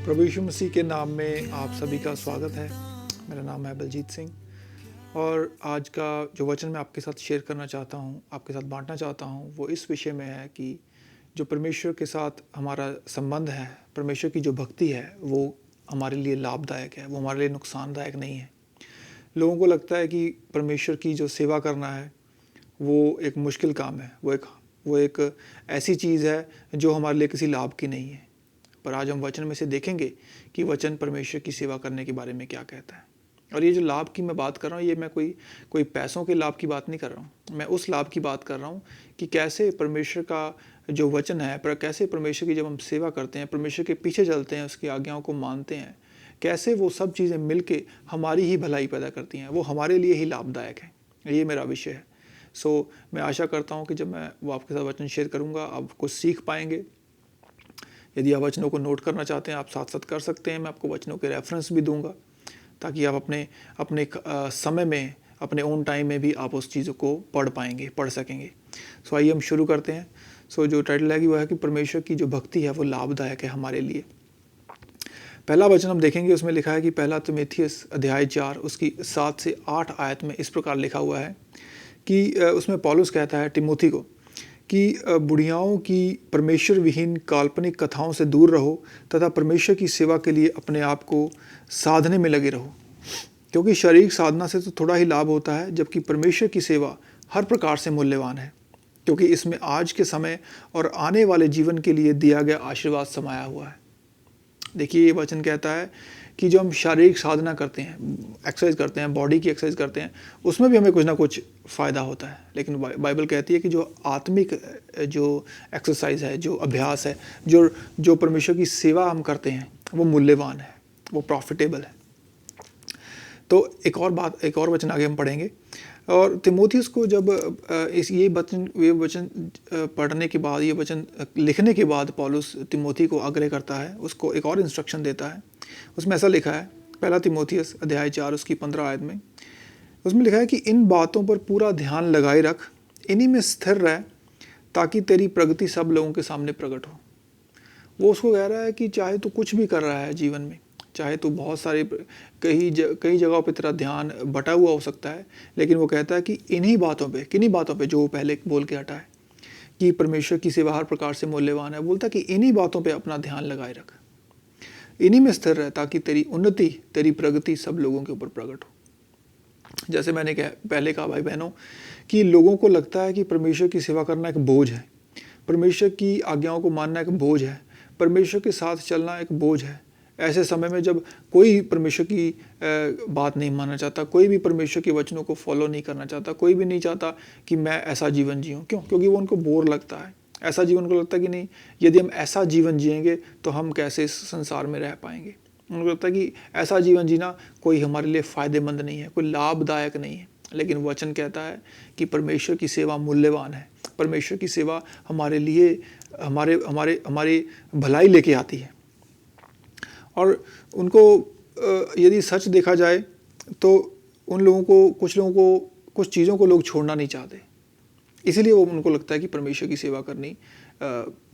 प्रभु यीशु मसीह के नाम में आप सभी का स्वागत है। मेरा नाम है बलजीत सिंह और आज का जो वचन मैं आपके साथ शेयर करना चाहता हूँ, आपके साथ बांटना चाहता हूँ, वो इस विषय में है कि जो परमेश्वर के साथ हमारा संबंध है, परमेश्वर की जो भक्ति है, वो हमारे लिए लाभदायक है, वो हमारे लिए नुकसानदायक नहीं है। लोगों को लगता है कि परमेश्वर की जो सेवा करना है, वो एक मुश्किल काम है, वो एक ऐसी चीज़ है जो हमारे लिए किसी लाभ की नहीं है। पर आज हम वचन में से देखेंगे कि वचन परमेश्वर की सेवा करने के बारे में क्या कहता है। और ये जो लाभ की मैं बात कर रहा हूँ, ये मैं कोई पैसों के लाभ की बात नहीं कर रहा हूँ। मैं उस लाभ की बात कर रहा हूँ कि कैसे परमेश्वर का जो वचन है, पर कैसे परमेश्वर की जब हम सेवा करते हैं, परमेश्वर के पीछे चलते हैं, उसकी आज्ञाओं को मानते हैं, कैसे वो सब चीज़ें मिलके हमारी ही भलाई पैदा करती हैं, वो हमारे लिए ही लाभदायक है। ये मेरा विषय है। मैं आशा करता हूँ कि जब मैं वो आपके साथ वचन शेयर करूँगा, आप कुछ सीख पाएंगे। यदि आप वचनों को नोट करना चाहते हैं, आप साथ साथ कर सकते हैं। मैं आपको वचनों के रेफरेंस भी दूंगा ताकि आप अपने समय में, अपने ओन टाइम में भी आप उस चीज़ों को पढ़ सकेंगे। आइए हम शुरू करते हैं। जो टाइटल है वो है कि परमेश्वर की जो भक्ति है वो लाभदायक है हमारे लिए। पहला वचन हम देखेंगे, उसमें लिखा है कि पहला तीमुथियुस अध्याय 4 उसकी 7 से 8 आयत में इस प्रकार लिखा हुआ है कि उसमें पौलुस कहता है तिमोथी को कि बुढ़ियाओं की परमेश्वर विहीन काल्पनिक कथाओं से दूर रहो तथा परमेश्वर की सेवा के लिए अपने आप को साधने में लगे रहो, क्योंकि शारीरिक साधना से तो थोड़ा ही लाभ होता है, जबकि परमेश्वर की सेवा हर प्रकार से मूल्यवान है, क्योंकि इसमें आज के समय और आने वाले जीवन के लिए दिया गया आशीर्वाद समाया हुआ है। देखिए, ये वचन कहता है कि जो हम शारीरिक साधना करते हैं, एक्सरसाइज करते हैं, बॉडी की एक्सरसाइज करते हैं, उसमें भी हमें कुछ ना कुछ फ़ायदा होता है। लेकिन बाइबल कहती है कि जो आत्मिक जो एक्सरसाइज है, जो अभ्यास है, जो परमेश्वर की सेवा हम करते हैं, वो मूल्यवान है, वो प्रॉफिटेबल है। तो एक और वचन आगे हम पढ़ेंगे। और तिमोथियुस को जब ये वचन पढ़ने के बाद, ये वचन लिखने के बाद पौलुस तिमोथी को आग्रह करता है, उसको एक और इंस्ट्रक्शन देता है। उसमें ऐसा लिखा है, पहला तीमुथियुस अध्याय 4 उसकी 15 आयत में, उसमें लिखा है कि इन बातों पर पूरा ध्यान लगाए रख, इन्हीं में स्थिर रह, ताकि तेरी प्रगति सब लोगों के सामने प्रकट हो। वो उसको कह रहा है कि चाहे तू कुछ भी कर रहा है जीवन में, चाहे तो बहुत सारे कई जगहों पे तेरा ध्यान बटा हुआ हो सकता है, लेकिन वो कहता है कि किन्हीं बातों पे जो वो पहले बोल के हटा है कि परमेश्वर की सेवा हर प्रकार से मूल्यवान है, बोलता है कि इन्हीं बातों पे अपना ध्यान लगाए रख, इन्हीं में स्थिर रह, ताकि तेरी उन्नति, तेरी प्रगति सब लोगों के ऊपर प्रकट हो। जैसे मैंने पहले कहा भाई बहनों, कि लोगों को लगता है कि परमेश्वर की सेवा करना एक बोझ है, परमेश्वर की आज्ञाओं को मानना एक बोझ है, परमेश्वर के साथ चलना एक बोझ है। ऐसे समय में जब कोई परमेश्वर की बात नहीं मानना चाहता, कोई भी परमेश्वर के वचनों को फॉलो नहीं करना चाहता, कोई भी नहीं चाहता कि मैं ऐसा जीवन जीऊँ। क्यों? क्योंकि वो उनको बोर लगता है। ऐसा जीवन को लगता है कि नहीं, यदि हम ऐसा जीवन जिएंगे तो हम कैसे इस संसार में रह पाएंगे। उनको लगता है कि ऐसा जीवन जीना कोई हमारे लिए फ़ायदेमंद नहीं है, कोई लाभदायक नहीं है। लेकिन वचन कहता है कि परमेश्वर की सेवा मूल्यवान है, परमेश्वर की सेवा हमारे लिए हमारी भलाई लेके आती है। और उनको यदि सच देखा जाए तो कुछ लोगों को कुछ चीज़ों को लोग छोड़ना नहीं चाहते, इसीलिए वो उनको लगता है कि परमेश्वर की सेवा करनी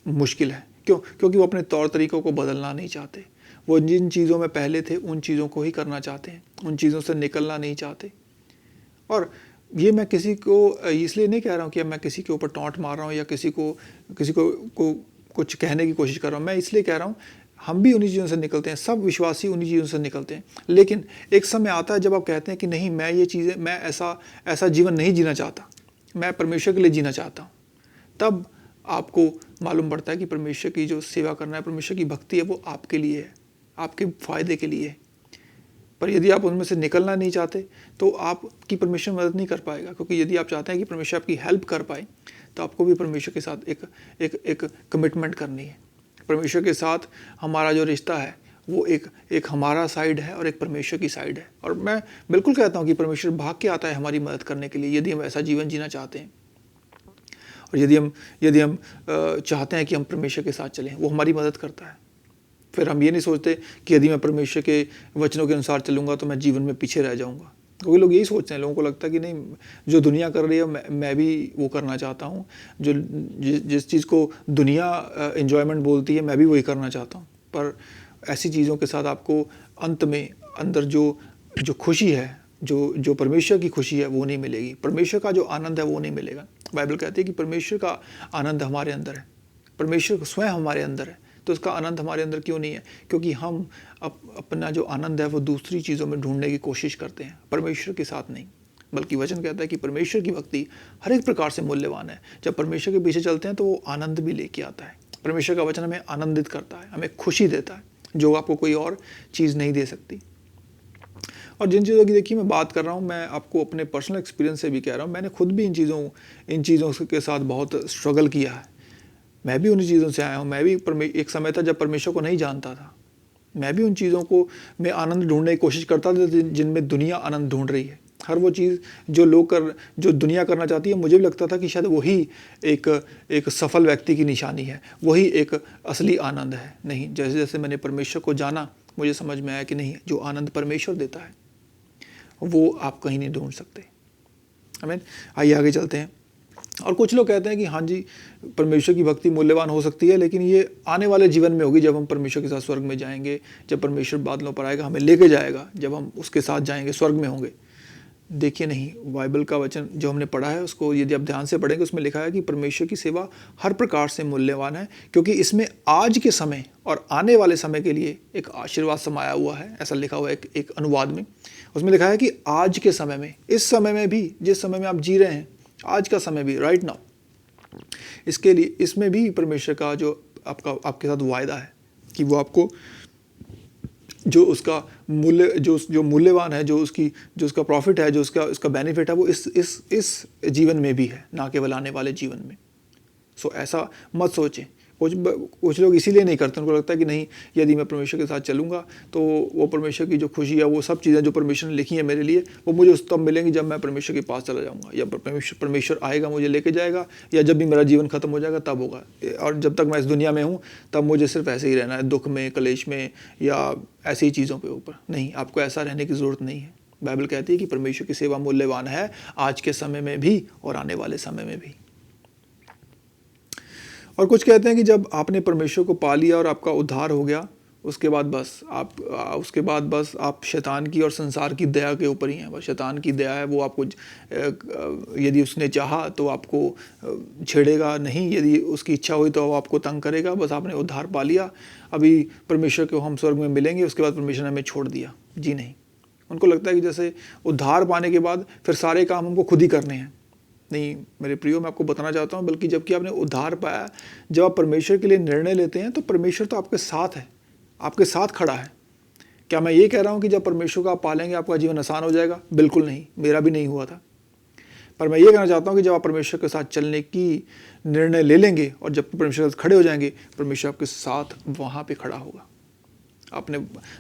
मुश्किल है। क्यों? क्योंकि वो अपने तौर तरीक़ों को बदलना नहीं चाहते। वो जिन चीज़ों में पहले थे उन चीज़ों को ही करना चाहते हैं, उन चीज़ों से निकलना नहीं चाहते। और ये मैं किसी को इसलिए नहीं कह रहा हूँ कि मैं किसी के ऊपर टॉन्ट मार रहा हूँ या किसी को कुछ कहने की कोशिश कर रहा हूँ। मैं इसलिए कह रहा हूँ, हम भी उन्हीं चीज़ों से निकलते हैं, सब विश्वासी उन्हीं चीज़ों से निकलते हैं। लेकिन एक समय आता है जब आप कहते हैं कि नहीं, मैं ऐसा जीवन नहीं जीना चाहता, मैं परमेश्वर के लिए जीना चाहता हूँ। तब आपको मालूम पड़ता है कि परमेश्वर की जो सेवा करना है, परमेश्वर की भक्ति है, वो आपके लिए है, आपके फ़ायदे के लिए है। पर यदि आप उनमें से निकलना नहीं चाहते तो आपकी परमेश्वर मदद नहीं कर पाएगा। क्योंकि यदि आप चाहते हैं कि परमेश्वर आपकी हेल्प कर पाए तो आपको भी परमेश्वर के साथ एक कमिटमेंट करनी है। परमेश्वर के साथ हमारा जो रिश्ता है वो एक हमारा साइड है और एक परमेश्वर की साइड है। और मैं बिल्कुल कहता हूँ कि परमेश्वर भाग के आता है हमारी मदद करने के लिए, यदि हम ऐसा जीवन जीना चाहते हैं। और यदि हम चाहते हैं कि हम परमेश्वर के साथ चलें, वो हमारी मदद करता है। फिर हम ये नहीं सोचते कि यदि मैं परमेश्वर के वचनों के अनुसार चलूँगा तो मैं जीवन में पीछे रह जाऊँगा। क्योंकि लोग यही सोचते हैं, लोगों को लगता है कि नहीं, जो दुनिया कर रही है मैं भी वो करना चाहता हूँ, जिस चीज़ को दुनिया एंजॉयमेंट बोलती है मैं भी वही करना चाहता हूँ। पर ऐसी चीज़ों के साथ आपको अंत में अंदर जो जो खुशी है, जो जो परमेश्वर की खुशी है वो नहीं मिलेगी। परमेश्वर का जो आनंद है वो नहीं मिलेगा। बाइबल कहती है कि परमेश्वर का आनंद हमारे अंदर है, परमेश्वर स्वयं हमारे अंदर है। तो उसका आनंद हमारे अंदर क्यों नहीं है? क्योंकि हम अपना जो आनंद है वो दूसरी चीज़ों में ढूंढने की कोशिश करते हैं, परमेश्वर के साथ नहीं। बल्कि वचन कहता है कि परमेश्वर की भक्ति हर एक प्रकार से मूल्यवान है। जब परमेश्वर के पीछे चलते हैं तो वो आनंद भी लेके आता है। परमेश्वर का वचन हमें आनंदित करता है, हमें खुशी देता है, जो आपको कोई और चीज़ नहीं दे सकती। और जिन चीज़ों की देखिए मैं बात कर रहा हूँ, मैं आपको अपने पर्सनल एक्सपीरियंस से भी कह रहा हूँ। मैंने खुद भी इन चीज़ों के साथ बहुत स्ट्रगल किया है। मैं भी उन्हीं चीज़ों से आया हूँ। मैं भी एक समय था जब परमेश्वर को नहीं जानता था। मैं भी उन चीज़ों को में आनंद ढूंढने की कोशिश करता था जिनमें दुनिया आनंद ढूंढ रही है। हर वो चीज़ जो दुनिया करना चाहती है, मुझे भी लगता था कि शायद वही एक सफल व्यक्ति की निशानी है, वही एक असली आनंद है। नहीं, जैसे जैसे मैंने परमेश्वर को जाना, मुझे समझ में आया कि नहीं, जो आनंद परमेश्वर देता है वो आप कहीं नहीं ढूंढ सकते। आमीन। आइए आगे चलते हैं। और कुछ लोग कहते हैं कि हाँ जी, परमेश्वर की भक्ति मूल्यवान हो सकती है, लेकिन ये आने वाले जीवन में होगी, जब हम परमेश्वर के साथ स्वर्ग में जाएंगे, जब परमेश्वर बादलों पर आएगा, हमें लेके जाएगा, जब हम उसके साथ जाएंगे, स्वर्ग में होंगे। देखिए नहीं, बाइबल का वचन जो हमने पढ़ा है उसको यदि आप ध्यान से पढ़ेंगे, उसमें लिखा है कि परमेश्वर की सेवा हर प्रकार से मूल्यवान है, क्योंकि इसमें आज के समय और आने वाले समय के लिए एक आशीर्वाद समाया हुआ है। ऐसा लिखा हुआ है एक अनुवाद में। उसमें लिखा है कि आज के समय में, इस समय में भी, जिस समय में आप जी रहे हैं, आज का समय भी, राइट नाउ, इसके लिए इसमें भी परमेश्वर का जो आपके साथ वायदा है कि वो आपको जो उसका मूल्य, जो मूल्यवान है, जो उसका प्रॉफिट है, जो उसका बेनिफिट है, वो इस जीवन में भी है, ना केवल आने वाले जीवन में। सो ऐसा मत सोचें। कुछ लोग इसीलिए नहीं करते, उनको लगता है कि नहीं, यदि मैं परमेश्वर के साथ चलूँगा तो वो परमेश्वर की जो खुशी है, वो सब चीज़ें जो परमेश्वर ने लिखी है मेरे लिए, वो मुझे उस तब मिलेंगी जब मैं परमेश्वर के पास चला जाऊँगा, या परमेश्वर आएगा, मुझे लेके जाएगा, या जब भी मेरा जीवन खत्म हो जाएगा तब होगा। और जब तक मैं इस दुनिया में हूँ तब मुझे सिर्फ ऐसे ही रहना है, दुख में, कलेश में, या ऐसी ही चीज़ों के ऊपर। नहीं, आपको ऐसा रहने की ज़रूरत नहीं है। बाइबल कहती है कि परमेश्वर की सेवा मूल्यवान है, आज के समय में भी और आने वाले समय में भी। और कुछ कहते हैं कि जब आपने परमेश्वर को पा लिया और आपका उद्धार हो गया, उसके बाद बस आप शैतान की और संसार की दया के ऊपर ही हैं। बस शैतान की दया है, वो आपको यदि उसने चाहा तो आपको छेड़ेगा नहीं, यदि उसकी इच्छा हुई तो वो आपको तंग करेगा। बस आपने उद्धार पा लिया, अभी परमेश्वर को हम स्वर्ग में मिलेंगे, उसके बाद परमेश्वर ने हमें छोड़ दिया। जी नहीं, उनको लगता है कि जैसे उद्धार पाने के बाद फिर सारे काम हमको खुद ही करने हैं। नहीं मेरे प्रियो, मैं आपको बताना चाहता हूँ, बल्कि जबकि आपने उद्धार पाया, जब आप परमेश्वर के लिए निर्णय लेते हैं तो परमेश्वर तो आपके साथ है, आपके साथ खड़ा है। क्या मैं ये कह रहा हूँ कि जब परमेश्वर को आप पालेंगे आपका जीवन आसान हो जाएगा? बिल्कुल नहीं, मेरा भी नहीं हुआ था। पर मैं ये कहना चाहता हूँ कि जब आप परमेश्वर के साथ चलने की निर्णय ले लेंगे और जब परमेश्वर के साथ खड़े हो जाएंगे, परमेश्वर आपके साथ वहाँ पर खड़ा होगा।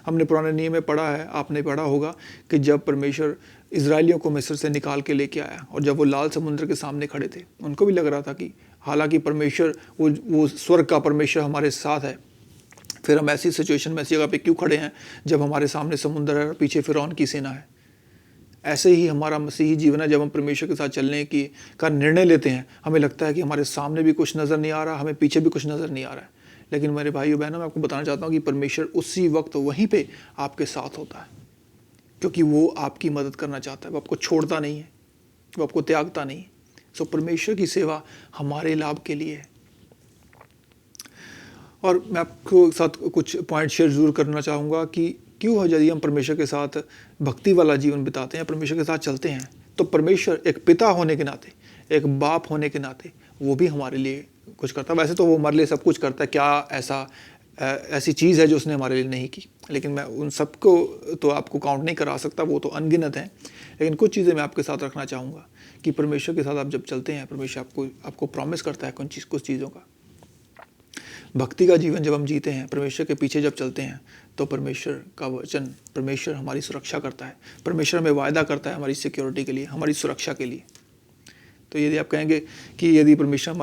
हमने पुराने नियम में पढ़ा है, आपने पढ़ा होगा कि जब परमेश्वर इजराइलियों को मिस्र से निकाल के लेके आया और जब वो लाल समुद्र के सामने खड़े थे, उनको भी लग रहा था कि हालांकि परमेश्वर वो स्वर्ग का परमेश्वर हमारे साथ है, फिर हम ऐसी सिचुएशन में, ऐसी जगह पे क्यों खड़े हैं जब हमारे सामने समुद्र है और पीछे फिरौन की सेना है। ऐसे ही हमारा मसीही जीवन है। जब हम परमेश्वर के साथ चलने का निर्णय लेते हैं, हमें लगता है कि हमारे सामने भी कुछ नज़र नहीं आ रहा, हमें पीछे भी कुछ नज़र नहीं आ रहा है, लेकिन मेरे भाइयों बहनों, मैं आपको बताना चाहता हूँ कि परमेश्वर उसी वक्त वहीं पे आपके साथ होता है, क्योंकि वो आपकी मदद करना चाहता है। वो आपको छोड़ता नहीं है, वो आपको त्यागता नहीं है। सो परमेश्वर की सेवा हमारे लाभ के लिए है। और मैं आपको साथ कुछ पॉइंट शेयर जरूर करना चाहूँगा कि क्यों है, यदि हम परमेश्वर के साथ भक्ति वाला जीवन बिताते हैं, परमेश्वर के साथ चलते हैं, तो परमेश्वर एक पिता होने के नाते, एक बाप होने के नाते, वो भी हमारे लिए कुछ करता है। वैसे तो वो हमारे लिए सब कुछ करता है, क्या ऐसी चीज़ है जो उसने हमारे लिए नहीं की, लेकिन मैं उन सबको तो आपको काउंट नहीं करा सकता, वो तो अनगिनत हैं। लेकिन कुछ चीज़ें मैं आपके साथ रखना चाहूँगा कि परमेश्वर के साथ आप जब चलते हैं, परमेश्वर आपको प्रॉमिस करता है कुछ चीज़ों का। भक्ति का जीवन जब हम जीते हैं, परमेश्वर के पीछे जब चलते हैं, तो परमेश्वर का वचन, परमेश्वर हमारी सुरक्षा करता है। परमेश्वर हमें वायदा करता है हमारी सिक्योरिटी के लिए, हमारी सुरक्षा के लिए। तो यदि आप कहेंगे कि यदि परमेश्वर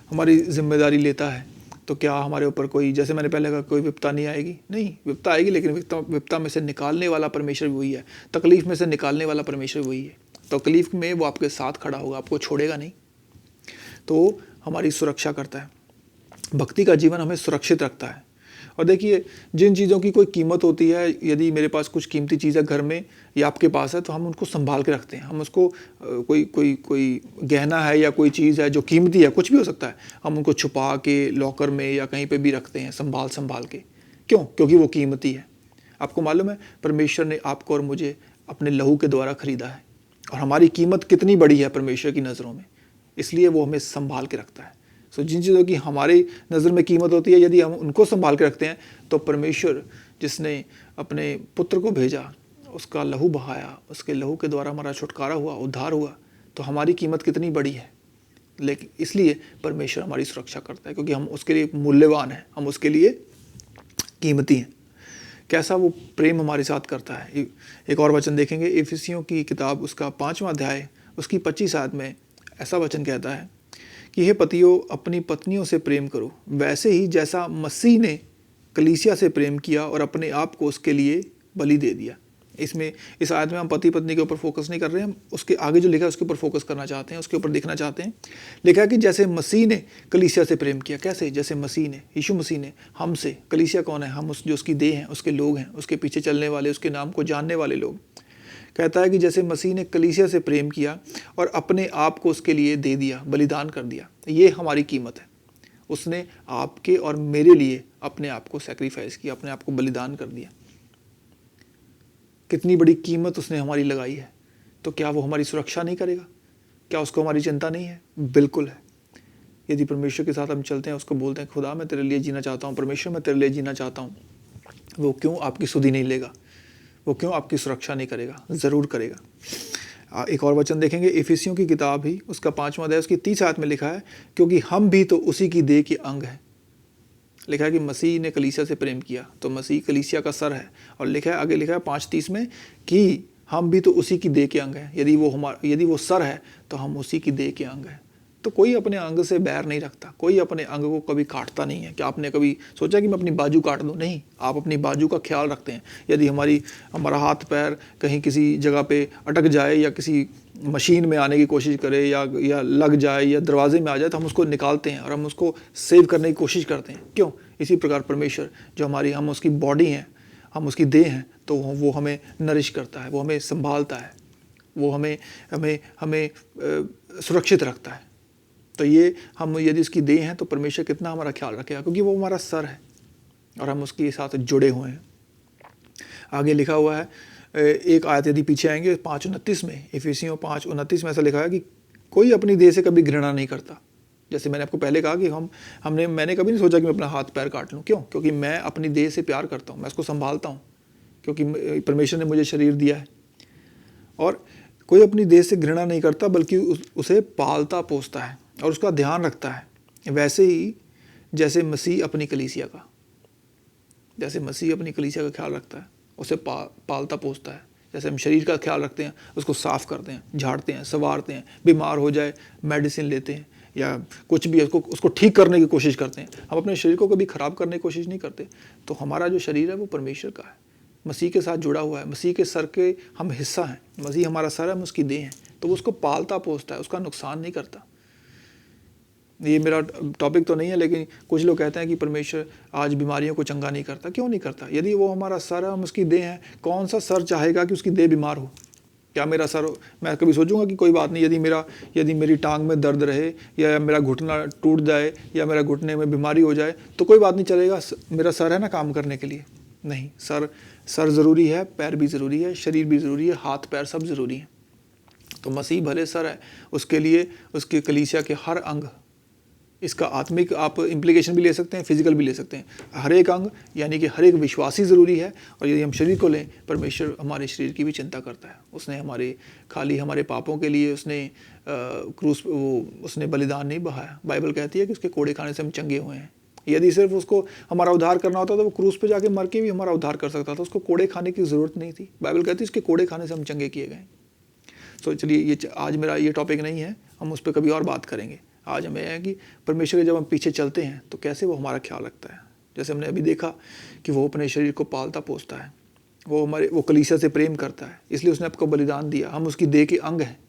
हमारी जिम्मेदारी लेता है, तो क्या हमारे ऊपर कोई, जैसे मैंने पहले कहा, कोई विपत्ता नहीं आएगी? नहीं, विपत्ता आएगी, लेकिन विपत्ता में से निकालने वाला परमेश्वर वही है। तकलीफ में से निकालने वाला परमेश्वर वही है। तकलीफ में वो आपके साथ खड़ा होगा, आपको छोड़ेगा नहीं। तो हमारी सुरक्षा करता है। भक्ति का जीवन हमें सुरक्षित रखता है। और देखिए, जिन चीज़ों की कोई कीमत होती है, यदि मेरे पास कुछ कीमती चीज़ है घर में या आपके पास है, तो हम उनको संभाल के रखते हैं। हम उसको कोई गहना है या कोई चीज़ है जो कीमती है, कुछ भी हो सकता है, हम उनको छुपा के लॉकर में या कहीं पे भी रखते हैं संभाल के। क्यों? क्योंकि वो कीमती है। आपको मालूम है, परमेश्वर ने आपको और मुझे अपने लहू के द्वारा खरीदा है, और हमारी कीमत कितनी बड़ी है परमेश्वर की नज़रों में, इसलिए वो हमें संभाल के रखता है। सो जिन चीज़ों की हमारी नज़र में कीमत होती है, यदि हम उनको संभाल के रखते हैं, तो परमेश्वर जिसने अपने पुत्र को भेजा, उसका लहू बहाया, उसके लहू के द्वारा हमारा छुटकारा हुआ, उद्धार हुआ, तो हमारी कीमत कितनी बड़ी है। लेकिन इसलिए परमेश्वर हमारी सुरक्षा करता है, क्योंकि हम उसके लिए मूल्यवान हैं, हम उसके लिए कीमती हैं। कैसा वो प्रेम हमारे साथ करता है। एक और वचन देखेंगे, इफिसियों की किताब उसका 5वां अध्याय उसकी 25 आयत में ऐसा वचन कहता है कि हे पतियों, अपनी पत्नियों से प्रेम करो, वैसे ही जैसा मसीह ने कलीसिया से प्रेम किया और अपने आप को उसके लिए बलि दे दिया। इसमें इस आयत में हम पति पत्नी के ऊपर फोकस नहीं कर रहे हैं, हम उसके आगे जो लिखा है उसके ऊपर फोकस करना चाहते हैं, उसके ऊपर देखना चाहते हैं। लिखा है कि जैसे मसीह ने कलीसिया से प्रेम किया। कैसे? जैसे मसीह ने, यीशु मसीह ने हमसे, कलीसिया कौन है? हम जो उसकी देह हैं, उसके लोग हैं, उसके पीछे चलने वाले, उसके नाम को जानने वाले लोग। कहता है कि जैसे मसीह ने कलीसिया से प्रेम किया और अपने आप को उसके लिए दे दिया, बलिदान कर दिया। ये हमारी कीमत है। उसने आपके और मेरे लिए अपने आप को सैक्रिफाइस किया, अपने आप को बलिदान कर दिया। कितनी बड़ी कीमत उसने हमारी लगाई है। तो क्या वो हमारी सुरक्षा नहीं करेगा? क्या उसको हमारी चिंता नहीं है? बिल्कुल है। यदि परमेश्वर के साथ हम चलते हैं, उसको बोलते हैं, खुदा मैं तेरे लिए जीना चाहता हूँ, परमेश्वर मैं तेरे लिए जीना चाहता हूँ, वो क्यों आपकी सुधि नहीं लेगा? वो क्यों आपकी सुरक्षा नहीं करेगा? ज़रूर करेगा। एक और वचन देखेंगे, इफिसियों की किताब ही उसका 5वां अध्याय उसकी 30 आयत में लिखा है, क्योंकि हम भी तो उसी की देह के अंग हैं। लिखा है कि मसीह ने कलीसिया से प्रेम किया, तो मसीह कलीसिया का सर है। और लिखा है, आगे लिखा है 5:30 में कि हम भी तो उसी की देह के अंग हैं। यदि वो सर है, तो हम उसी की देह के अंग हैं। तो कोई अपने अंग से बैर नहीं रखता, कोई अपने अंग को कभी काटता नहीं है। क्या आपने कभी सोचा कि मैं अपनी बाजू काट दूं? नहीं, आप अपनी बाजू का ख्याल रखते हैं। यदि हमारा हाथ पैर कहीं किसी जगह पे अटक जाए या किसी मशीन में आने की कोशिश करे या लग जाए या दरवाजे में आ जाए, तो हम उसको निकालते हैं और हम उसको सेव करने की कोशिश करते हैं। क्यों? इसी प्रकार परमेश्वर जो हम उसकी बॉडी हैं, हम उसकी देह हैं, तो वो हमें नरिश करता है, वो हमें संभालता है, वो हमें सुरक्षित रखता है। तो ये हम यदि इसकी देह हैं, तो परमेश्वर कितना हमारा ख्याल रखेगा, क्योंकि वो हमारा सर है और हम उसके साथ जुड़े हुए हैं। आगे लिखा हुआ है, एक आयत यदि पीछे आएंगे 5:29 में, इफिसियों 5:29 में ऐसा लिखा है कि कोई अपनी देह से कभी घृणा नहीं करता। जैसे मैंने आपको पहले कहा कि मैंने कभी नहीं सोचा कि मैं अपना हाथ पैर काट लूँ। क्यों? क्योंकि मैं अपनी देह से प्यार करता हूँ, मैं उसको संभालता हूँ, क्योंकि परमेश्वर ने मुझे शरीर दिया है। और कोई अपनी देह से घृणा नहीं करता, बल्कि उसे पालता पोसता है और उसका ध्यान रखता है। वैसे ही जैसे मसीह अपनी कलीसिया का ख्याल रखता है, उसे पालता पोसता है। जैसे हम शरीर का ख्याल रखते हैं, उसको साफ़ करते हैं, झाड़ते हैं, संवारते हैं, बीमार हो जाए मेडिसिन लेते हैं या कुछ भी उसको ठीक करने की कोशिश करते हैं। हम अपने शरीर को कभी ख़राब करने की कोशिश नहीं करते। तो हमारा जो शरीर है वो परमेश्वर का है, मसीह के साथ जुड़ा हुआ है, मसीह के सर के हम हिस्सा हैं। मसीह हमारा सर है, हम उसकी देह हैं, तो वो उसको पालता पोसता है, उसका नुकसान नहीं करता। ये मेरा टॉपिक तो नहीं है, लेकिन कुछ लोग कहते हैं कि परमेश्वर आज बीमारियों को चंगा नहीं करता। क्यों नहीं करता? यदि वो हमारा सर है, हम उसकी देह हैं, कौन सा सर चाहेगा कि उसकी देह बीमार हो? क्या मेरा सर, मैं कभी सोचूंगा कि कोई बात नहीं, यदि मेरी टांग में दर्द रहे या मेरा घुटना टूट जाए या मेरा घुटने में बीमारी हो जाए, तो कोई बात नहीं चलेगा, मेरा सर है ना काम करने के लिए? नहीं, सर ज़रूरी है, पैर भी ज़रूरी है, शरीर भी ज़रूरी है, हाथ पैर सब ज़रूरी है। तो मसीह भले सर है, उसके लिए उसके कलीसिया के हर अंग, इसका आत्मिक आप इम्प्लीकेशन भी ले सकते हैं, फिजिकल भी ले सकते हैं। हर एक अंग यानी कि हर एक विश्वासी ज़रूरी है। और यदि हम शरीर को लें, परमेश्वर हमारे शरीर की भी चिंता करता है। उसने हमारे पापों के लिए उसने बलिदान नहीं बहाया। बाइबल कहती है कि उसके कोड़े खाने से हम चंगे हुए हैं। यदि सिर्फ उसको हमारा उद्धार करना होता तो वो क्रूस पे जाके मर के भी हमारा उद्धार कर सकता था, उसको कोड़े खाने की ज़रूरत नहीं थी। बाइबल कहती है उसके कोड़े खाने से हम चंगे किए गए। तो चलिए, आज मेरा ये टॉपिक नहीं है, हम उस पर कभी और बात करेंगे। आज हमें है कि परमेश्वर के जब हम पीछे चलते हैं तो कैसे वो हमारा ख्याल रखता है। जैसे हमने अभी देखा कि वो अपने शरीर को पालता पोसता है, वो कलीसिया से प्रेम करता है, इसलिए उसने आपको बलिदान दिया। हम उसकी देह के अंग हैं।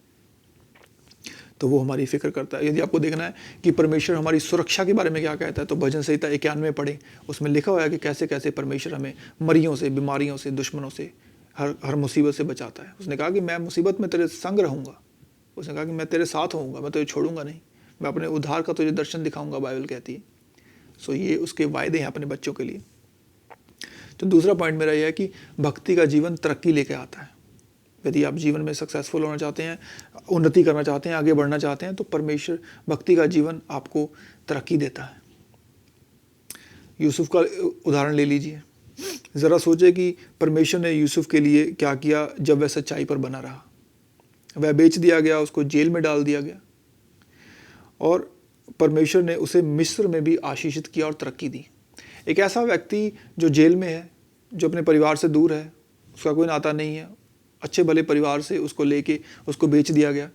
तो वो हमारी फ़िक्र करता है। यदि आपको देखना है कि परमेश्वर हमारी सुरक्षा के बारे में क्या कहता है, तो भजन संहिता 91 पढ़ें, उसमें लिखा हुआ है कि कैसे कैसे परमेश्वर हमें मरियों से, बीमारियों से, दुश्मनों से, हर मुसीबत से बचाता है। उसने कहा कि मैं मुसीबत में तेरे संग रहूँगा, उसने कहा कि मैं तेरे साथ होऊंगा, मैं तुझे छोड़ूंगा नहीं, मैं अपने उद्धार का तुझे दर्शन दिखाऊंगा, बाइबल कहती है। सो ये उसके वायदे हैं अपने बच्चों के लिए। तो दूसरा पॉइंट मेरा यह है कि भक्ति का जीवन तरक्की लेके आता है। यदि आप जीवन में सक्सेसफुल होना चाहते हैं, उन्नति करना चाहते हैं, आगे बढ़ना चाहते हैं, तो परमेश्वर भक्ति का जीवन आपको तरक्की देता है। यूसुफ का उदाहरण ले लीजिए। ज़रा सोचे कि परमेश्वर ने यूसुफ के लिए क्या किया जब वह सच्चाई पर बना रहा। वह बेच दिया गया, उसको जेल में डाल दिया गया, और परमेश्वर ने उसे मिस्र में भी आशीषित किया और तरक्की दी। एक ऐसा व्यक्ति जो जेल में है, जो अपने परिवार से दूर है, उसका कोई नाता नहीं है, अच्छे भले परिवार से उसको लेके उसको बेच दिया गया,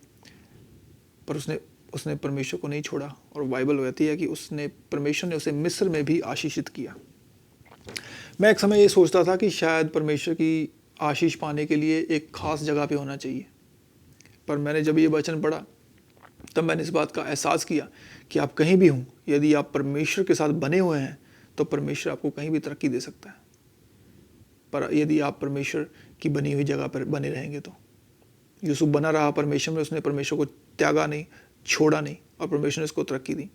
पर उसने परमेश्वर को नहीं छोड़ा, और बाइबल कहती है कि परमेश्वर ने उसे मिस्र में भी आशीषित किया। मैं एक समय ये सोचता था कि शायद परमेश्वर की आशीष पाने के लिए एक खास जगह पे होना चाहिए, पर मैंने जब ये वचन पढ़ा तब मैंने इस बात का एहसास किया कि आप कहीं भी हों, यदि आप परमेश्वर के साथ बने हुए हैं तो परमेश्वर आपको कहीं भी तरक्की दे सकता है। पर यदि आप परमेश्वर की बनी हुई जगह पर बने रहेंगे तो यूसुफ बना रहा परमेश्वर में, उसने परमेश्वर को त्यागा नहीं, छोड़ा नहीं, और परमेश्वर ने उसको तरक्की दी।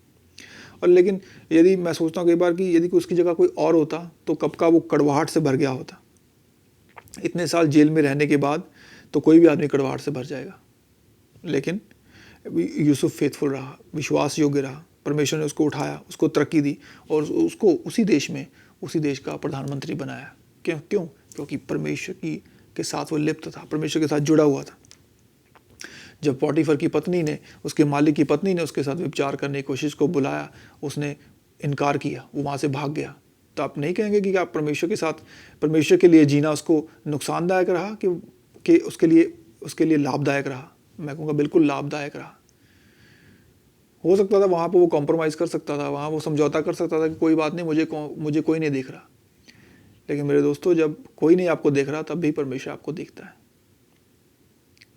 और लेकिन यदि मैं सोचता हूँ कई बार कि यदि उसकी जगह कोई और होता तो कब का वो कड़वाहट से भर गया होता। इतने साल जेल में रहने के बाद तो कोई भी आदमी कड़वाहट से भर जाएगा, लेकिन यूसुफ फेथफुल रहा, विश्वास योग्य रहा, परमेश्वर ने उसको उठाया, उसको तरक्की दी, और उसको उसी देश का प्रधानमंत्री बनाया। क्यों? क्योंकि परमेश्वर के साथ वो लिप्त था, परमेश्वर के साथ जुड़ा हुआ था। जब पॉटीफर की पत्नी ने, उसके मालिक की पत्नी ने उसके साथ व्यभिचार करने की कोशिश को बुलाया, उसने इनकार किया, वो वहाँ से भाग गया, तो आप नहीं कहेंगे कि आप परमेश्वर के लिए जीना उसको नुकसानदायक रहा कि उसके लिए लाभदायक रहा? मैं कहूँगा बिल्कुल लाभदायक रहा। हो सकता था वहाँ पर वो कॉम्प्रोमाइज़ कर सकता था, वहाँ वो समझौता कर सकता था कि कोई बात नहीं, मुझे कोई नहीं देख रहा। लेकिन मेरे दोस्तों, जब कोई नहीं आपको देख रहा तब भी परमेश्वर आपको देखता है।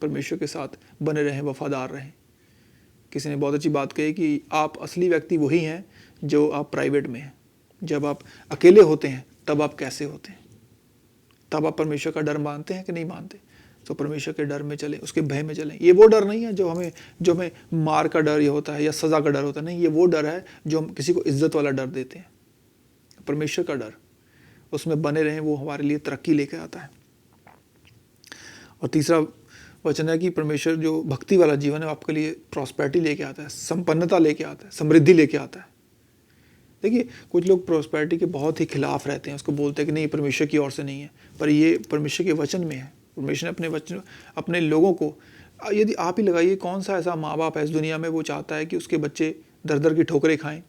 परमेश्वर के साथ बने रहें, वफादार रहें। किसी ने बहुत अच्छी बात कही कि आप असली व्यक्ति वही हैं जो आप प्राइवेट में हैं। जब आप अकेले होते हैं तब आप कैसे होते हैं? तब आप परमेश्वर का डर मानते हैं कि नहीं मानते? तो परमेश्वर के डर में चलें, उसके भय में चलें। ये वो डर नहीं है जो हमें मार का डर ये होता है या सज़ा का डर होता है, नहीं, ये वो डर है जो हम किसी को इज्जत वाला डर देते हैं। परमेश्वर का डर, उसमें बने रहें, वो हमारे लिए तरक्की लेकर आता है। और तीसरा वचन है कि परमेश्वर जो भक्ति वाला जीवन है आपके लिए प्रॉस्पेरिटी लेके आता है, संपन्नता लेके आता है, समृद्धि लेके आता है। देखिए, कुछ लोग प्रॉस्पेरिटी के बहुत ही खिलाफ रहते हैं, उसको बोलते हैं कि नहीं, परमेश्वर की ओर से नहीं है, पर ये परमेश्वर के वचन में है। परमेश्वर ने अपने लोगों को, यदि आप ही लगाइए, कौन सा ऐसा माँ बाप है इस दुनिया में वो चाहता है कि उसके बच्चे दर दर की ठोकरें खाएं,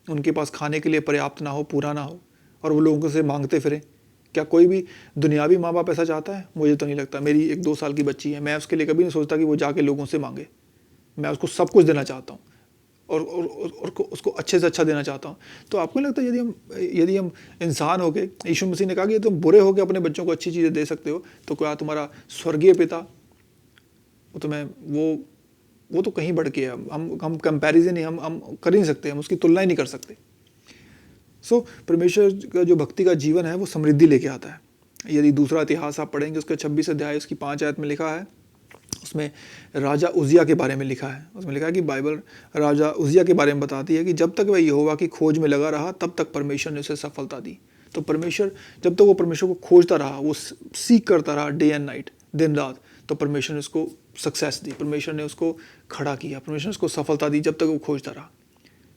उनके पास खाने के लिए पर्याप्त ना हो, पूरा ना हो, और वो लोगों से मांगते फिरें? क्या कोई भी दुनियावी माँ बाप ऐसा चाहता है? मुझे तो नहीं लगता। मेरी एक 2 साल की बच्ची है, मैं उसके लिए कभी नहीं सोचता कि वो जाके लोगों से मांगे। मैं उसको सब कुछ देना चाहता हूँ, और उसको अच्छे से अच्छा देना चाहता हूँ। तो आपको लगता है यदि हम इंसान हो गए, यीशु मसीह ने कहा कि तुम बुरे हो के अपने बच्चों को अच्छी चीज़ें दे सकते हो, तो क्या तुम्हारा स्वर्गीय पिता वो तुम्हें वो तो कहीं बढ़ के है। हम कंपैरिजन ही हम कर ही नहीं सकते, हम उसकी तुलना ही नहीं कर सकते। सो परमेश्वर का जो भक्ति का जीवन है वो समृद्धि लेके आता है। यदि दूसरा इतिहास आप पढ़ेंगे, उसका 26 अध्याय उसकी 5 आयत में लिखा है, उसमें राजा उजिया के बारे में लिखा है। उसमें लिखा है कि बाइबल राजा उजिया के बारे में बताती है कि जब तक वह यहोवा की खोज में लगा रहा तब तक परमेश्वर ने उसे सफलता दी। तो परमेश्वर, जब तक वो परमेश्वर को खोजता रहा, वो सीख करता रहा डे एंड नाइट, दिन रात, तो परमेश्वर ने उसको सक्सेस दी, परमेश्वर ने उसको खड़ा किया, परमेश्वर ने उसको सफलता दी जब तक वो खोजता रहा।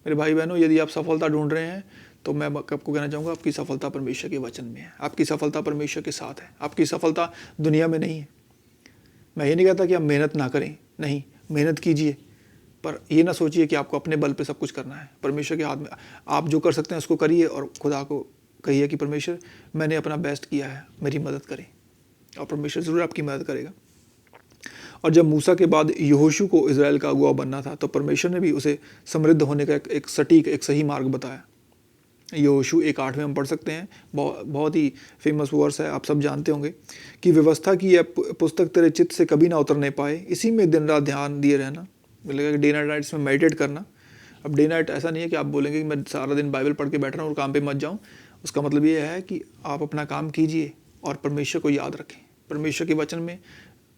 मेरे भाई बहनों, यदि आप सफलता ढूंढ रहे हैं तो मैं आपको कहना चाहूँगा, आपकी सफलता परमेश्वर के वचन में है, आपकी सफलता परमेश्वर के साथ है, आपकी सफलता दुनिया में नहीं है। मैं ये नहीं कहता कि आप मेहनत ना करें, नहीं, मेहनत कीजिए, पर ये ना सोचिए कि आपको अपने बल पे सब कुछ करना है। परमेश्वर के हाथ में आप जो कर सकते हैं उसको करिए, और खुदा को कहिए कि परमेश्वर, मैंने अपना बेस्ट किया है, मेरी मदद करें, और परमेश्वर ज़रूर आपकी मदद करेगा। और जब मूसा के बाद यहोशू को इज़राइल का अगुवा बनना था, तो परमेश्वर ने भी उसे समृद्ध होने का एक सही मार्ग बताया। यहोशू 1:8 में हम पढ़ सकते हैं, बहुत ही फेमस वर्स है, आप सब जानते होंगे कि व्यवस्था की यह पुस्तक तेरे चित्त से कभी ना उतरने पाए, इसी में दिन रात ध्यान दिए रहना, मिलेगा कि डे नाइट इसमें मेडिटेट करना। अब डे नाइट ऐसा नहीं है कि आप बोलेंगे कि मैं सारा दिन बाइबल पढ़ के बैठ रहा हूँ और काम पे मत जाऊँ। उसका मतलब ये है कि आप अपना काम कीजिए और परमेश्वर को याद रखें, परमेश्वर के वचन में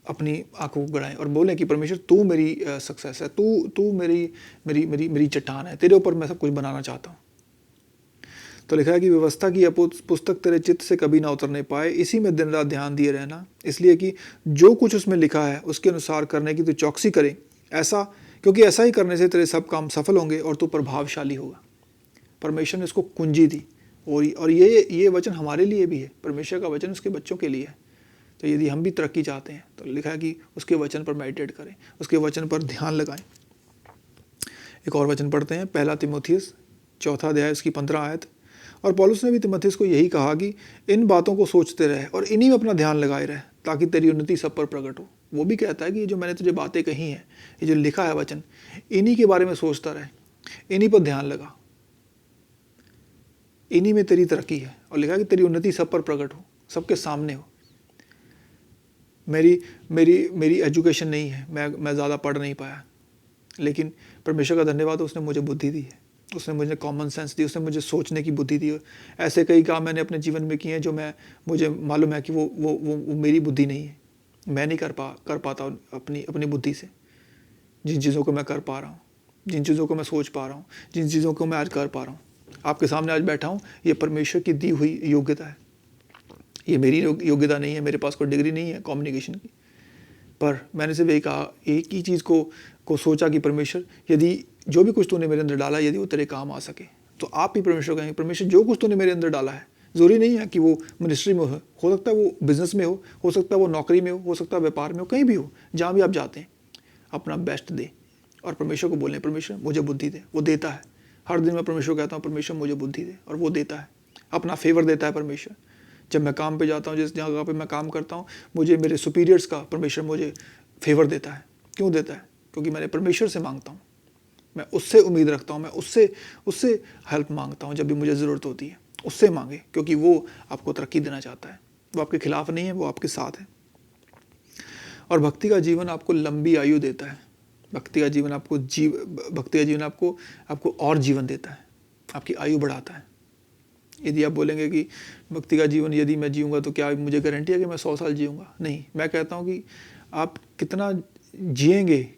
अपनी आंखों को गड़ाएं और बोलें कि परमेश्वर तू मेरी सक्सेस है, तू मेरी चट्टान है, तेरे ऊपर मैं सब कुछ बनाना चाहता हूँ। तो लिखा है कि व्यवस्था की यह पुस्तक तेरे चित्त से कभी ना उतरने पाए, इसी में दिन रात ध्यान दिए रहना, इसलिए कि जो कुछ उसमें लिखा है उसके अनुसार करने की तू चौकसी करे, ऐसा क्योंकि ऐसा ही करने से तेरे सब काम सफल होंगे और तू प्रभावशाली होगा। परमेश्वर ने इसको कुंजी दी और ये वचन हमारे लिए भी है। परमेश्वर का वचन उसके बच्चों के लिए है। तो यदि हम भी तरक्की चाहते हैं तो लिखा है कि उसके वचन पर मेडिटेट करें, उसके वचन पर ध्यान लगाएं। एक और वचन पढ़ते हैं, 1 तीमुथियुस 4 अध्याय उसकी 15 आयत। और पौलुस ने भी तीमुथियुस को यही कहा कि इन बातों को सोचते रहे और इन्हीं में अपना ध्यान लगाए रहे ताकि तेरी उन्नति सब पर प्रकट हो। वो भी कहता है कि ये जो मैंने तुझे बातें कही हैं, ये जो लिखा है वचन, इन्हीं के बारे में सोचता रहे, इन्हीं पर ध्यान लगा, इन्हीं में तेरी तरक्की है। और लिखा है कि तेरी उन्नति सब पर प्रकट हो, सबके सामने हो। मेरी एजुकेशन नहीं है, मैं ज़्यादा पढ़ नहीं पाया, लेकिन परमेश्वर का धन्यवाद, उसने मुझे बुद्धि दी है, उसने मुझे कॉमन सेंस दी, उसने मुझे सोचने की बुद्धि दी। ऐसे कई काम मैंने अपने जीवन में किए हैं जो मुझे मालूम है कि वो मेरी बुद्धि नहीं है, मैं नहीं कर पाता अपनी बुद्धि से। जिन चीज़ों को मैं कर पा रहा हूँ, जिन चीज़ों को मैं सोच पा रहा हूँ, जिन चीज़ों को मैं आज कर पा रहा हूँ, आपके सामने आज बैठा हूँ, ये परमेश्वर की दी हुई योग्यता है। ये मेरी योग्यता नहीं है, मेरे पास कोई डिग्री नहीं है कम्युनिकेशन की, पर मैंने सिर्फ एक ही चीज़ को सोचा कि परमेश्वर, यदि जो भी कुछ तूने मेरे अंदर डाला, यदि वो तेरे काम आ सके तो आप ही परमेश्वर कहेंगे, परमेश्वर जो कुछ तूने मेरे अंदर डाला है, ज़रूरी नहीं है कि वो मिनिस्ट्री में हो सकता है वो बिजनेस में हो सकता है वो नौकरी में हो सकता है व्यापार में हो, कहीं भी हो, जहाँ भी आप जाते हैं, अपना बेस्ट दे और परमेश्वर को बोलें, परमेश्वर मुझे बुद्धि दे। वो देता है। हर दिन मैं परमेश्वर को कहता हूँ, परमेश्वर मुझे बुद्धि दे, और वो देता है, अपना फेवर देता है परमेश्वर। जब मैं काम पे जाता हूँ, जिस जगह पे मैं काम करता हूँ, मुझे मेरे सुपीरियर्स का परमेश्वर मुझे फेवर देता है। क्यों देता है? क्योंकि मैंने परमेश्वर से मांगता हूँ, मैं उससे उम्मीद रखता हूँ, मैं उससे हेल्प मांगता हूँ। जब भी मुझे ज़रूरत होती है उससे मांगे, क्योंकि वो आपको तरक्की देना चाहता है। वो आपके खिलाफ नहीं है, वो आपके साथ है। और भक्ति का जीवन आपको लंबी आयु देता है। भक्ति का जीवन आपको और जीवन देता है, आपकी आयु बढ़ाता है। यदि आप बोलेंगे कि भक्ति का जीवन यदि मैं जीऊँगा तो क्या मुझे गारंटी है कि मैं 100 साल जीऊँगा? नहीं, मैं कहता हूँ कि आप कितना जिएंगे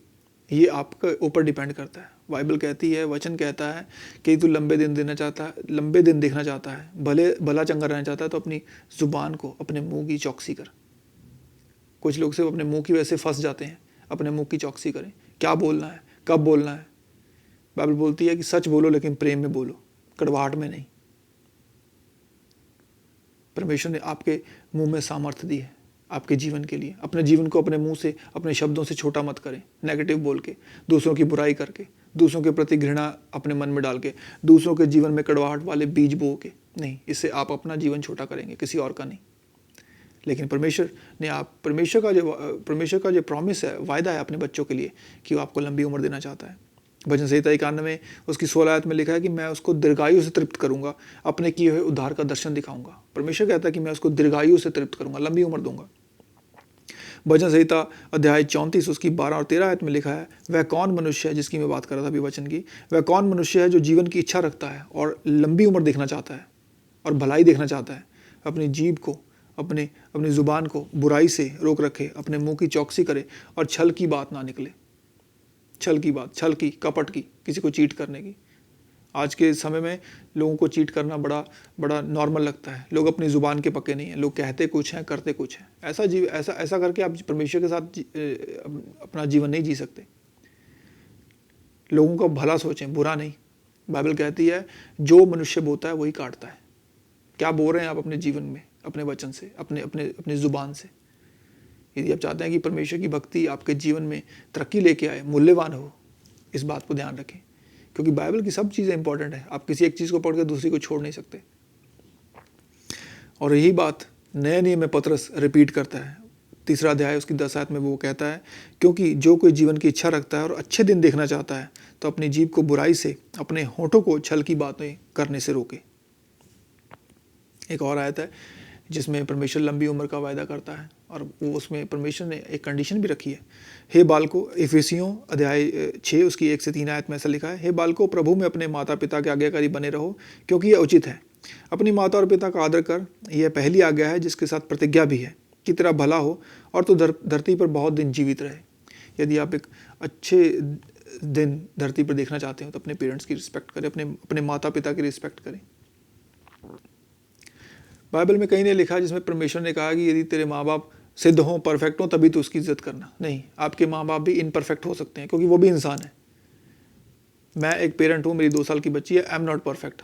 ये आपके ऊपर डिपेंड करता है। बाइबल कहती है, वचन कहता है कि तू लंबे दिन देखना चाहता है, भला चंगा रहना चाहता है, तो अपनी ज़ुबान को, अपने मुंह की चौकसी कर। कुछ लोग सिर्फ अपने मुंह की वजह से फंस जाते हैं। अपने मुंह की चौकसी करें, क्या बोलना है, कब बोलना है। बाइबल बोलती है कि सच बोलो, लेकिन प्रेम में बोलो, कड़वाहट में नहीं। परमेश्वर ने आपके मुंह में सामर्थ्य दी है आपके जीवन के लिए। अपने जीवन को अपने मुंह से, अपने शब्दों से छोटा मत करें, नेगेटिव बोल के, दूसरों की बुराई करके, दूसरों के प्रति घृणा अपने मन में डाल के, दूसरों के जीवन में कड़वाहट वाले बीज बो के नहीं। इससे आप अपना जीवन छोटा करेंगे, किसी और का नहीं। लेकिन परमेश्वर का जो प्रॉमिस है, वायदा है अपने बच्चों के लिए कि वो आपको लंबी उम्र देना चाहता है। भजन संहिता 91 उसकी 16 आयत में लिखा है कि मैं उसको दीर्घायु से तृप्त करूंगा, अपने किए हुए उद्धार का दर्शन दिखाऊंगा। परमेश्वर कहता है कि मैं उसको दीर्घायु से तृप्त करूंगा, लंबी उम्र दूंगा। भजन संहिता अध्याय 34 उसकी 12 और 13 आयत में लिखा है, वह कौन मनुष्य है, जिसकी मैं बात कर रहा था अभी वचन की, वह कौन मनुष्य है जो जीवन की इच्छा रखता है और लंबी उम्र देखना चाहता है और भलाई देखना चाहता है, अपनी जीभ को, अपनी ज़ुबान को बुराई से रोक रखे, अपने मुंह की चौकसी करे और छल की बात ना निकले। छल की, कपट की, किसी को चीट करने की। आज के समय में लोगों को चीट करना बड़ा नॉर्मल लगता है। लोग अपनी ज़ुबान के पक्के नहीं हैं, लोग कहते कुछ हैं, करते कुछ हैं। ऐसा करके आप परमेश्वर के साथ अपना जीवन नहीं जी सकते। लोगों का भला सोचें, बुरा नहीं। बाइबल कहती है जो मनुष्य बोता है वही काटता है। क्या बोल रहे हैं आप अपने जीवन में, अपने वचन से, अपनी ज़ुबान से? यदि आप चाहते हैं कि परमेश्वर की भक्ति आपके जीवन में तरक्की लेके आए, मूल्यवान हो, इस बात को ध्यान रखें, क्योंकि बाइबल की सब चीज़ें इंपॉर्टेंट है। आप किसी एक चीज़ को पढ़ के दूसरी को छोड़ नहीं सकते। और यही बात नए नियम में पतरस रिपीट करता है। 3 अध्याय उसकी 10 आयत में वो कहता है, क्योंकि जो कोई जीवन की इच्छा रखता है और अच्छे दिन देखना चाहता है, तो अपनी जीभ को बुराई से, अपने होठों को छल की बातें करने से रोके। एक और आयत है जिसमें परमेश्वर लंबी उम्र का वायदा करता है, और वो उसमें परमेश्वर ने एक कंडीशन भी रखी है। हे बालको, इफिसियों अध्याय 6 उसकी 1 से 3 आयत में ऐसा लिखा है, हे बालको, प्रभु में अपने माता पिता के आज्ञाकारी बने रहो, क्योंकि यह उचित है। अपनी माता और पिता का आदर कर, यह पहली आज्ञा है जिसके साथ प्रतिज्ञा भी है कि तेरा भला हो और तू धरती पर बहुत दिन जीवित रहे। यदि आप एक अच्छे दिन धरती पर देखना चाहते हो तो अपने पेरेंट्स की रिस्पेक्ट करें, अपने माता पिता की रिस्पेक्ट करें। बाइबल में कहीं नहीं लिखा जिसमें परमेश्वर ने कहा कि यदि तेरे माँ बाप सिद्ध हों, परफेक्ट हों, तभी तो उसकी इज्जत करना। नहीं, आपके माँ बाप भी इनपरफेक्ट हो सकते हैं, क्योंकि वो भी इंसान है। मैं एक पेरेंट हूँ, मेरी 2 साल की बच्ची है, आई एम नॉट परफेक्ट,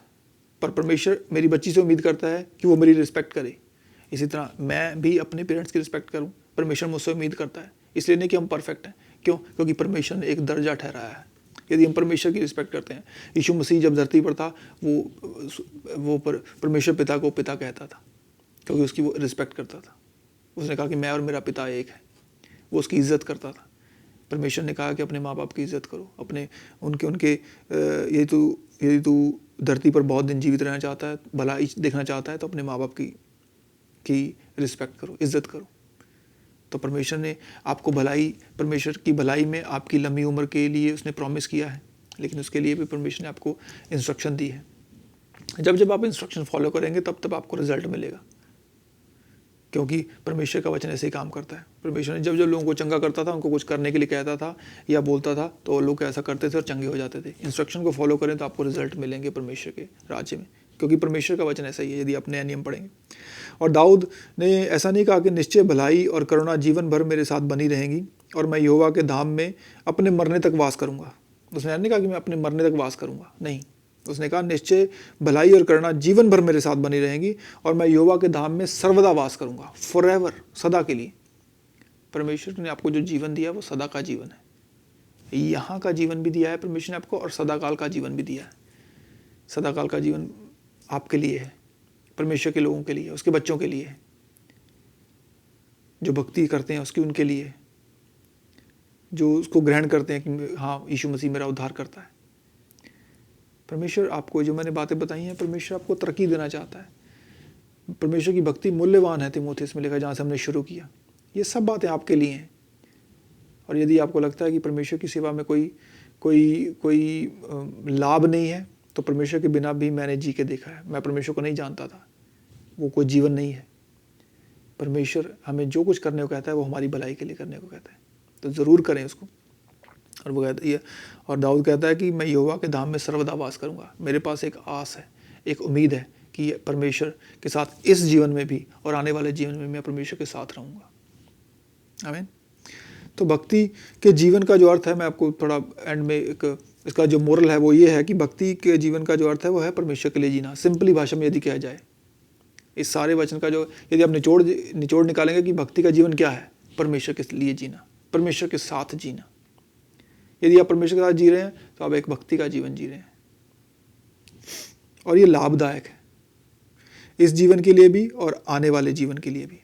पर परमेश्वर मेरी बच्ची से उम्मीद करता है कि वो मेरी रिस्पेक्ट करे। इसी तरह मैं भी अपने पेरेंट्स की रिस्पेक्ट करूँ, परमेश्वर मुझसे उम्मीद करता है। इसलिए नहीं कि हम परफेक्ट हैं, क्यों? क्योंकि परमेश्वर ने एक दर्जा ठहराया है। यदि हम परमेश्वर की रिस्पेक्ट करते हैं, यीशु मसीह जब धरती पर था वो परमेश्वर पिता को पिता कहता था, क्योंकि उसकी वो रिस्पेक्ट करता था। उसने कहा कि मैं और मेरा पिता एक है, वो उसकी इज्जत करता था। परमेश्वर ने कहा कि अपने माँ बाप की इज्जत करो, अपने उनके यदि तू धरती पर बहुत दिन जीवित रहना चाहता है, भला देखना चाहता है, तो अपने माँ बाप की रिस्पेक्ट करो, इज्जत करो। तो परमेश्वर ने आपको परमेश्वर की भलाई में आपकी लंबी उम्र के लिए उसने प्रॉमिस किया है, लेकिन उसके लिए भी परमेश्वर ने आपको इंस्ट्रक्शन दी है। जब आप इंस्ट्रक्शन फॉलो करेंगे तब आपको रिजल्ट मिलेगा, क्योंकि परमेश्वर का वचन ऐसे ही काम करता है। परमेश्वर ने जब लोगों को चंगा करता था, उनको कुछ करने के लिए कहता था या बोलता था, तो लोग ऐसा करते थे और चंगे हो जाते थे। इंस्ट्रक्शन को फॉलो करें तो आपको रिजल्ट मिलेंगे परमेश्वर के राज्य में, क्योंकि परमेश्वर का वचन ऐसा ही है। यदि आप नया नियम पढ़ेंगे, और दाऊद ने ऐसा नहीं कहा कि निश्चय भलाई और करुणा जीवन भर मेरे साथ बनी रहेंगी और मैं यहोवा के धाम में अपने मरने तक वास करूंगा। उसने नहीं कहा कि मैं अपने मरने तक वास करूंगा, नहीं, उसने कहा निश्चय भलाई और करुणा जीवन भर मेरे साथ बनी रहेंगी और मैं यहोवा के धाम में सर्वदा वास करूंगा, फॉरएवर, सदा के लिए। परमेश्वर ने आपको जो जीवन दिया वो सदा का जीवन है। यहाँ का जीवन भी दिया है परमेश्वर ने आपको, और सदाकाल का जीवन भी दिया है। सदाकाल का जीवन आपके लिए है, परमेश्वर के लोगों के लिए, उसके बच्चों के लिए, जो भक्ति करते हैं उसकी, उनके लिए, जो उसको ग्रहण करते हैं कि हाँ, यीशु मसीह मेरा उद्धार करता है। परमेश्वर आपको, जो मैंने बातें बताई हैं, परमेश्वर आपको तरक्की देना चाहता है। परमेश्वर की भक्ति मूल्यवान है, तीमुथियुस में लिखा, जहाँ से हमने शुरू किया। ये सब बातें आपके लिए हैं। और यदि आपको लगता है कि परमेश्वर की सेवा में कोई लाभ नहीं है, तो परमेश्वर के बिना भी मैंने जी के देखा है। मैं परमेश्वर को नहीं जानता था, वो कोई जीवन नहीं है। परमेश्वर हमें जो कुछ करने को कहता है वो हमारी भलाई के लिए करने को कहता है, तो ज़रूर करें उसको। और वो कहता है, और दाऊद कहता है कि मैं यहोवा के धाम में सर्वदा वास करूंगा। मेरे पास एक आस है, एक उम्मीद है कि परमेश्वर के साथ इस जीवन में भी और आने वाले जीवन में मैं परमेश्वर के साथ रहूँगा। आमीन। तो भक्ति के जीवन का जो अर्थ है, मैं आपको थोड़ा एंड में इसका जो मोरल है वो ये है कि भक्ति के जीवन का जो अर्थ है वो है परमेश्वर के लिए जीना। सिंपली भाषा में यदि कहा जाए, इस सारे वचन का जो यदि आप निचोड़ निकालेंगे कि भक्ति का जीवन क्या है, परमेश्वर के लिए जीना, परमेश्वर के साथ जीना। यदि आप परमेश्वर के साथ जी रहे हैं तो आप एक भक्ति का जीवन जी रहे हैं, और ये लाभदायक है इस जीवन के लिए भी और आने वाले जीवन के लिए भी।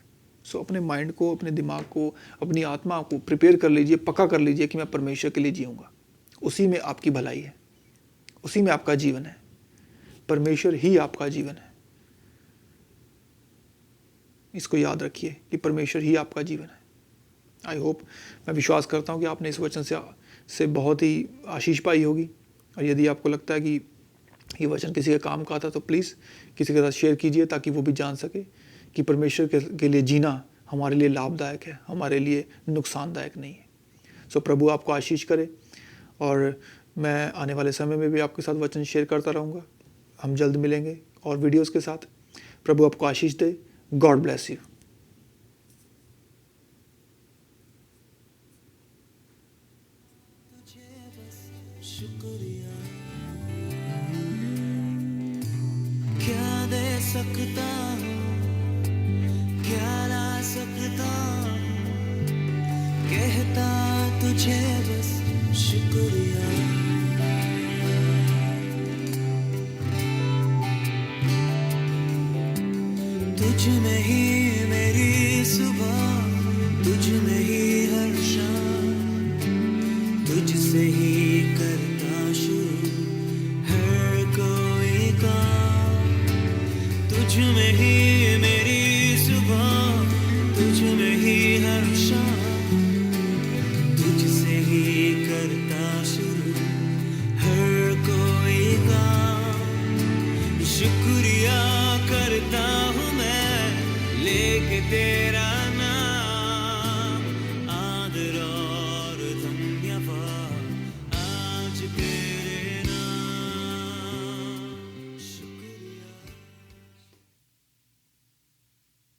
सो अपने माइंड को, अपने दिमाग को, अपनी आत्मा को प्रिपेयर कर लीजिए, पक्का कर लीजिए कि मैं परमेश्वर के लिए जीऊँगा। उसी में आपकी भलाई है, उसी में आपका जीवन है, परमेश्वर ही आपका जीवन है। इसको याद रखिए कि परमेश्वर ही आपका जीवन है। आई होप, मैं विश्वास करता हूँ कि आपने इस वचन से बहुत ही आशीष पाई होगी। और यदि आपको लगता है कि ये वचन किसी के काम का आता, तो प्लीज़ किसी के साथ शेयर कीजिए, ताकि वो भी जान सके कि परमेश्वर के लिए जीना हमारे लिए लाभदायक है, हमारे लिए नुकसानदायक नहीं है। सो प्रभु आपको आशीष करे, और मैं आने वाले समय में भी आपके साथ वचन शेयर करता रहूँगा। हम जल्द मिलेंगे और वीडियोज़ के साथ। प्रभु आपको आशीष दे। God bless you. क्या दे सकता हूँ, क्या ला सकता हूँ, कहता तुझे बस शुक्रिया। तुझ में ही मेरी सुबह, तुझ में ही हर शाम, तुझसे ही करता शुरू हर कोई काम। तुझ में ही